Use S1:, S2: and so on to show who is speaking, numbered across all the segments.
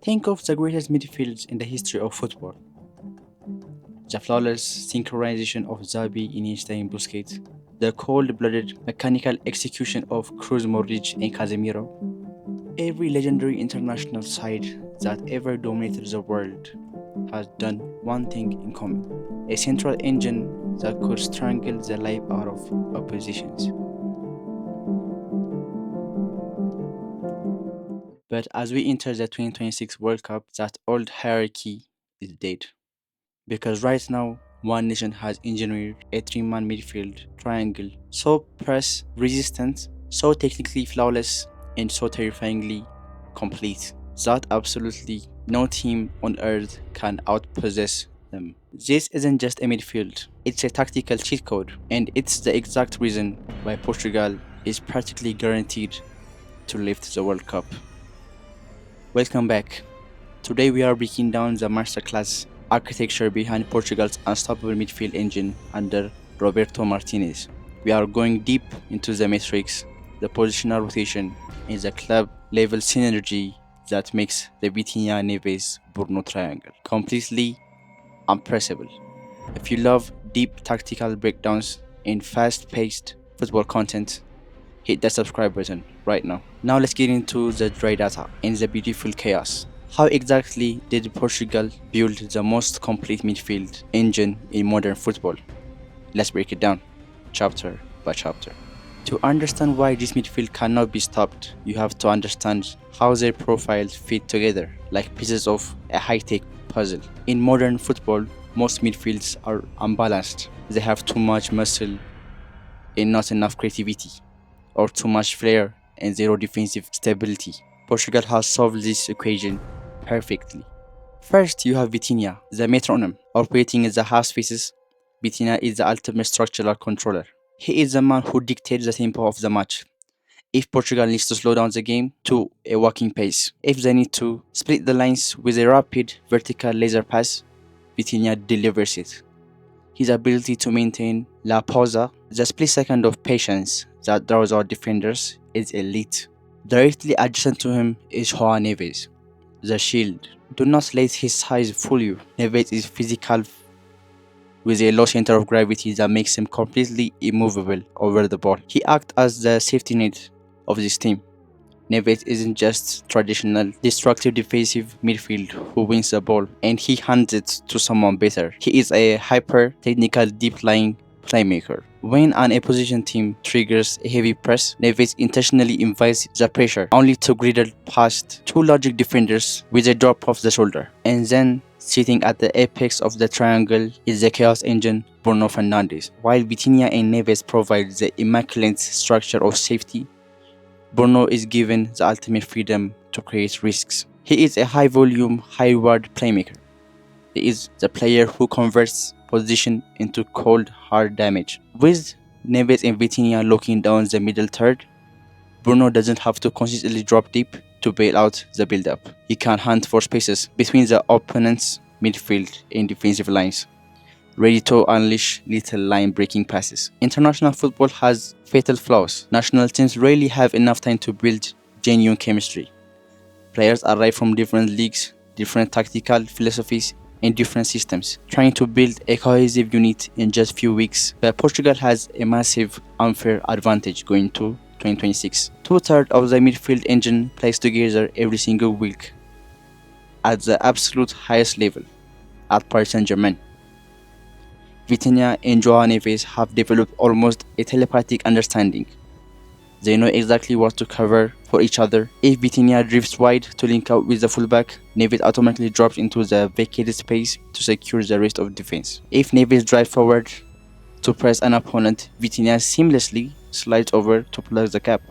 S1: Think of the greatest midfields in the history of football. The flawless synchronization of Xavi, Iniesta and Busquets, the cold-blooded mechanical execution of Cruz, Modric and Casemiro. Every legendary international side that ever dominated the world has done one thing in common: a central engine that could strangle the life out of oppositions. But as we enter the 2026 World Cup, that old hierarchy is dead. Because right now, one nation has engineered a three-man midfield triangle so press resistant, so technically flawless, and so terrifyingly complete that absolutely no team on earth can outpossess them. This isn't just a midfield, it's a tactical cheat code, and it's the exact reason why Portugal is practically guaranteed to lift the World Cup. Welcome back. Today we are breaking down the masterclass architecture behind Portugal's unstoppable midfield engine under Roberto Martinez. We are going deep into the metrics, the positional rotation, and the club level synergy that makes the Vitinha Neves Bruno triangle completely unprecedented. If you love deep tactical breakdowns and fast paced football content, hit the subscribe button right now. Now let's get into the dry data and the beautiful chaos. How exactly did Portugal build the most complete midfield engine in modern football? Let's break it down, chapter by chapter. To understand why this midfield cannot be stopped, you have to understand how their profiles fit together like pieces of a high-tech puzzle. In modern football, most midfields are unbalanced. They have too much muscle and not enough creativity, or too much flair and zero defensive stability. Portugal has solved this equation perfectly. First, you have Vitinha, the metronome, operating as the half spaces. Vitinha is the ultimate structural controller. He is the man who dictates the tempo of the match. If Portugal needs to slow down the game to a walking pace, if they need to split the lines with a rapid vertical laser pass, Vitinha delivers it. His ability to maintain la pausa, the split second of patience that draws out defenders, is elite. Directly adjacent to him is Juan Neves, the shield. Do not let his size fool you. Neves is physical with a low center of gravity that makes him completely immovable over the ball. He acts as the safety net of this team. Neves isn't just traditional destructive defensive midfield who wins the ball and he hands it to someone better. He is a hyper technical deep lying playmaker. When an opposition team triggers a heavy press, Neves intentionally invites the pressure only to griddle past two logic defenders with a drop of the shoulder. And then sitting at the apex of the triangle is the chaos engine Bruno Fernandes. While Vitinha and Neves provide the immaculate structure of safety, Bruno is given the ultimate freedom to create risks. He is a high volume, high reward playmaker. He is the player who converts position into cold, hard damage. With Neves and Vitinha locking down the middle third, Bruno doesn't have to consistently drop deep to bail out the build-up. He can hunt for spaces between the opponent's midfield and defensive lines, ready to unleash little line-breaking passes. International football has fatal flaws. National teams rarely have enough time to build genuine chemistry. Players arrive from different leagues, different tactical philosophies, and different systems, trying to build a cohesive unit in just few weeks. But Portugal has a massive unfair advantage going to 2026. Two-thirds of the midfield engine plays together every single week at the absolute highest level at Paris Saint-Germain. Vitinha and Joao Neves have developed almost a telepathic understanding. They know exactly what to cover for each other. If Vitinha drifts wide to link up with the fullback, Neves automatically drops into the vacated space to secure the rest of defense. If Neves drives forward to press an opponent, Vitinha seamlessly slides over to plug the gap.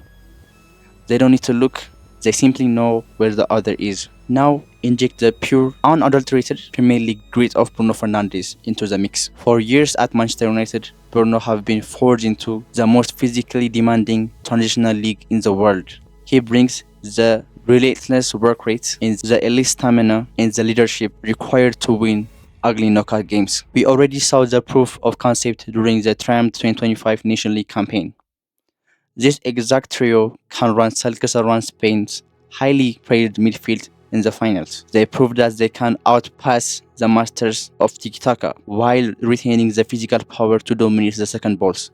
S1: They don't need to look, they simply know where the other is. Now inject the pure, unadulterated Premier League grit of Bruno Fernandes into the mix. For years at Manchester United, Bruno have been forged into the most physically demanding transitional league in the world. He brings the relentless work rate and the elite stamina and the leadership required to win ugly knockout games. We already saw the proof of concept during the Triumph 2025 Nation League campaign. This exact trio can run circles around Spain's highly praised midfield in the finals. They proved that they can outpass the masters of tiki-taka while retaining the physical power to dominate the second balls.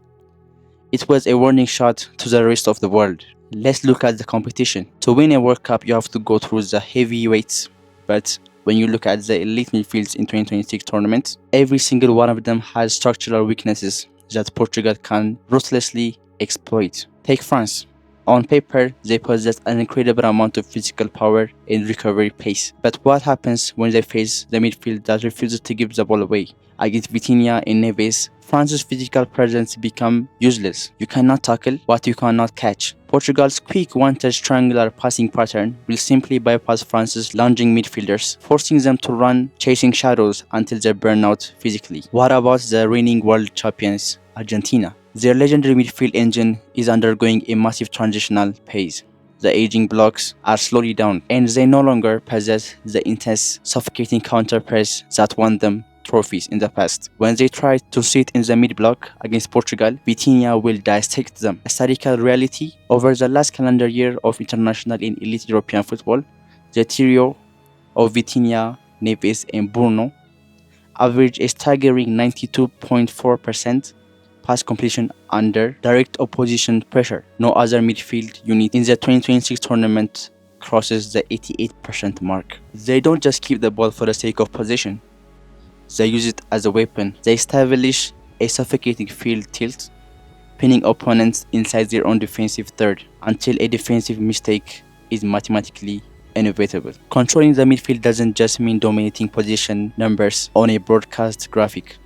S1: It was a warning shot to the rest of the world. Let's look at the competition. To win a World Cup, you have to go through the heavyweights, but when you look at the elite midfields in 2026 tournament, every single one of them has structural weaknesses that Portugal can ruthlessly exploit. Take France. On paper, they possess an incredible amount of physical power and recovery pace. But what happens when they face the midfield that refuses to give the ball away? Against Vitinha and Neves, France's physical presence become useless. You cannot tackle what you cannot catch. Portugal's quick one-touch triangular passing pattern will simply bypass France's lunging midfielders, forcing them to run, chasing shadows until they burn out physically. What about the reigning world champions, Argentina? Their legendary midfield engine is undergoing a massive transitional phase. The aging blocks are slowly down, and they no longer possess the intense, suffocating counter press that won them trophies in the past. When they try to sit in the mid block against Portugal, Vitinha will dissect them. A statistical reality: over the last calendar year of international and elite European football, the trio of Vitinha, Neves, and Bruno averaged a staggering 92.4% pass completion under direct opposition pressure. No other midfield unit in the 2026 tournament crosses the 88% mark. They don't just keep the ball for the sake of possession. They use it as a weapon. They establish a suffocating field tilt, pinning opponents inside their own defensive third until a defensive mistake is mathematically inevitable. Controlling the midfield doesn't just mean dominating position numbers on a broadcast graphic.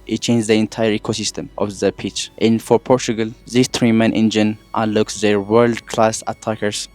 S1: It changed the entire ecosystem of the pitch. And for Portugal, this three-man engine unlocks their world-class attackers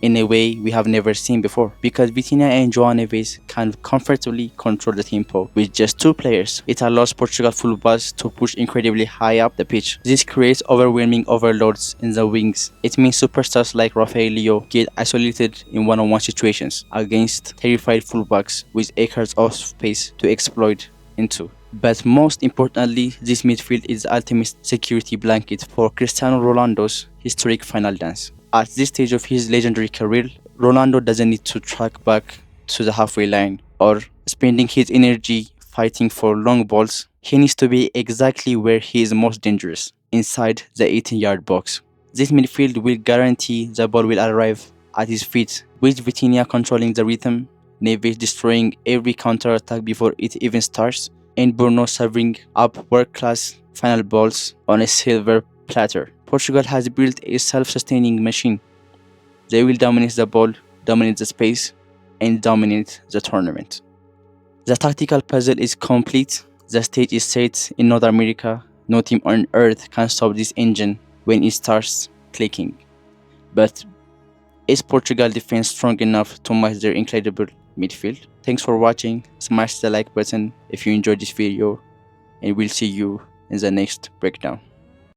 S1: in a way we have never seen before. Because Vitinha and João Neves can comfortably control the tempo with just two players, it allows Portugal fullbacks to push incredibly high up the pitch. This creates overwhelming overloads in the wings. It means superstars like Rafael Leo get isolated in one-on-one situations against terrified fullbacks with acres of space to exploit into. But most importantly, this midfield is the ultimate security blanket for Cristiano Ronaldo's historic final dance. At this stage of his legendary career, Ronaldo doesn't need to track back to the halfway line or spending his energy fighting for long balls. He needs to be exactly where he is most dangerous, inside the 18-yard box. This midfield will guarantee the ball will arrive at his feet, with Vitinha controlling the rhythm, Neves destroying every counter-attack before it even starts, and Bruno serving up world-class final balls on a silver platter. Portugal has built a self-sustaining machine. They will dominate the ball, dominate the space, and dominate the tournament. The tactical puzzle is complete. The stage is set in North America. No team on earth can stop this engine when it starts clicking. But is Portugal defense strong enough to match their incredible midfield? Thanks for watching. Smash the like button if you enjoyed this video, and we'll see you in the next breakdown.